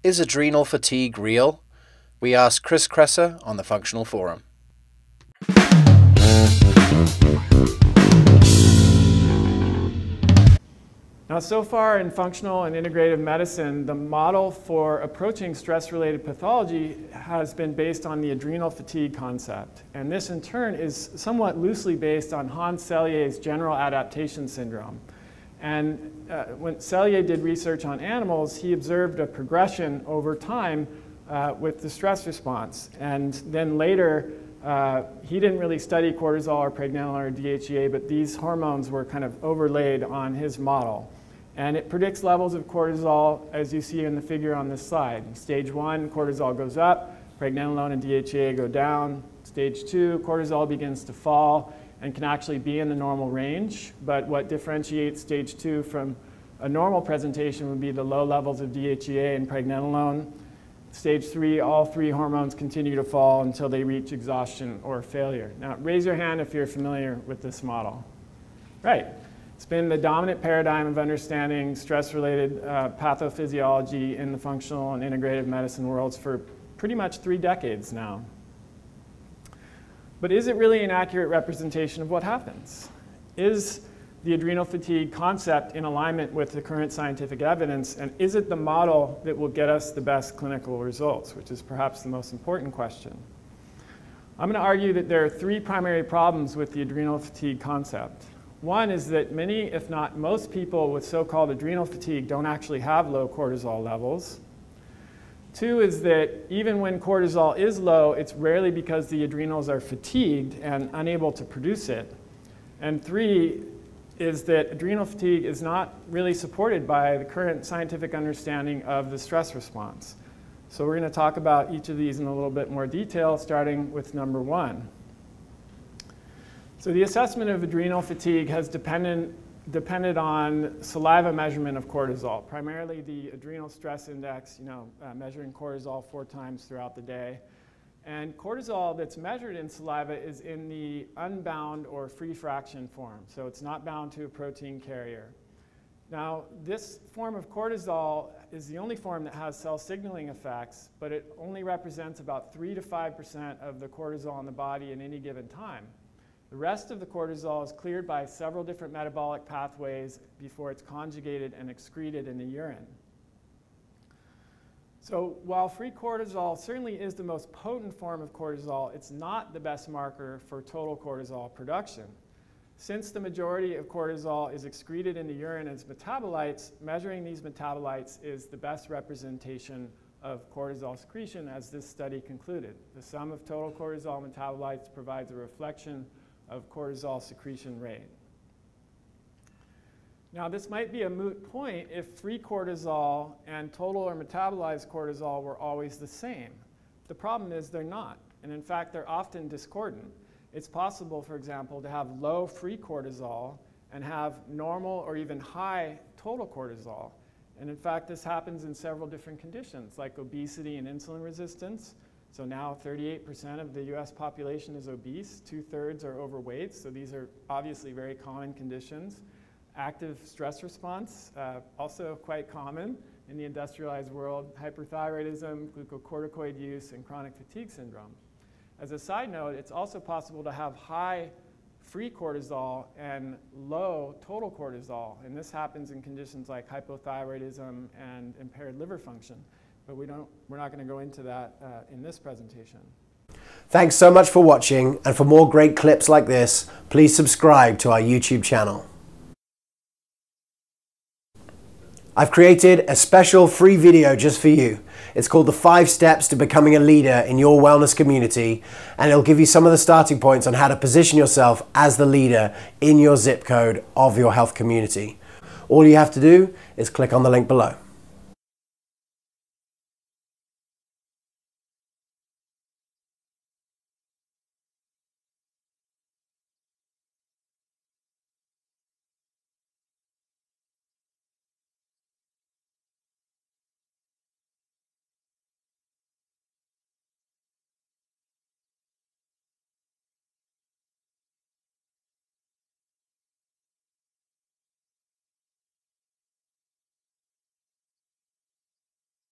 Is adrenal fatigue real? We asked Chris Kesser on the Functional Forum. Now, so far in functional and integrative medicine, the model for approaching stress-related pathology has been based on the adrenal fatigue concept. And this, in turn, is somewhat loosely based on Hans Selye's general adaptation syndrome. And when Selye did research on animals, he observed a progression over time with the stress response. And then later, he didn't really study cortisol or pregnenolone or DHEA, but these hormones were kind of overlaid on his model. And it predicts levels of cortisol, as you see in the figure on this slide. In stage 1, cortisol goes up, pregnenolone and DHEA go down. Stage 2, cortisol begins to fall and can actually be in the normal range. But what differentiates stage 2 from a normal presentation would be the low levels of DHEA and pregnenolone. Stage 3, all 3 hormones continue to fall until they reach exhaustion or failure. Now, raise your hand if you're familiar with this model. Right. It's been the dominant paradigm of understanding stress-related pathophysiology in the functional and integrative medicine worlds for pretty much 3 decades now. But is it really an accurate representation of what happens? Is the adrenal fatigue concept in alignment with the current scientific evidence, and is it the model that will get us the best clinical results, which is perhaps the most important question? I'm going to argue that there are 3 primary problems with the adrenal fatigue concept. One is that many, if not most people with so-called adrenal fatigue don't actually have low cortisol levels. 2 is that even when cortisol is low, it's rarely because the adrenals are fatigued and unable to produce it. And 3 is that adrenal fatigue is not really supported by the current scientific understanding of the stress response. So we're going to talk about each of these in a little bit more detail, starting with number 1. So the assessment of adrenal fatigue has depended on saliva measurement of cortisol, primarily the adrenal stress index, measuring cortisol 4 times throughout the day. And cortisol that's measured in saliva is in the unbound or free fraction form, so it's not bound to a protein carrier. Now, this form of cortisol is the only form that has cell signaling effects, but it only represents about 3 to 5% of the cortisol in the body at any given time. The rest of the cortisol is cleared by several different metabolic pathways before it's conjugated and excreted in the urine. So while free cortisol certainly is the most potent form of cortisol, it's not the best marker for total cortisol production. Since the majority of cortisol is excreted in the urine as metabolites, measuring these metabolites is the best representation of cortisol secretion, as this study concluded. The sum of total cortisol metabolites provides a reflection of cortisol secretion rate. Now, this might be a moot point if free cortisol and total or metabolized cortisol were always the same. The problem is they're not, and in fact, they're often discordant. It's possible, for example, to have low free cortisol and have normal or even high total cortisol. And in fact, this happens in several different conditions, like obesity and insulin resistance. So now 38% of the US population is obese, 2/3 are overweight, so these are obviously very common conditions. Active stress response, also quite common in the industrialized world, hyperthyroidism, glucocorticoid use, and chronic fatigue syndrome. As a side note, it's also possible to have high free cortisol and low total cortisol, and this happens in conditions like hypothyroidism and impaired liver function. But we're not going to go into that in this presentation. Thanks so much for watching, and for more great clips like this, please subscribe to our YouTube channel. I've created a special free video just for you. It's called the 5 Steps to Becoming a Leader in Your Wellness Community, and it'll give you some of the starting points on how to position yourself as the leader in your zip code of your health community. All you have to do is click on the link below.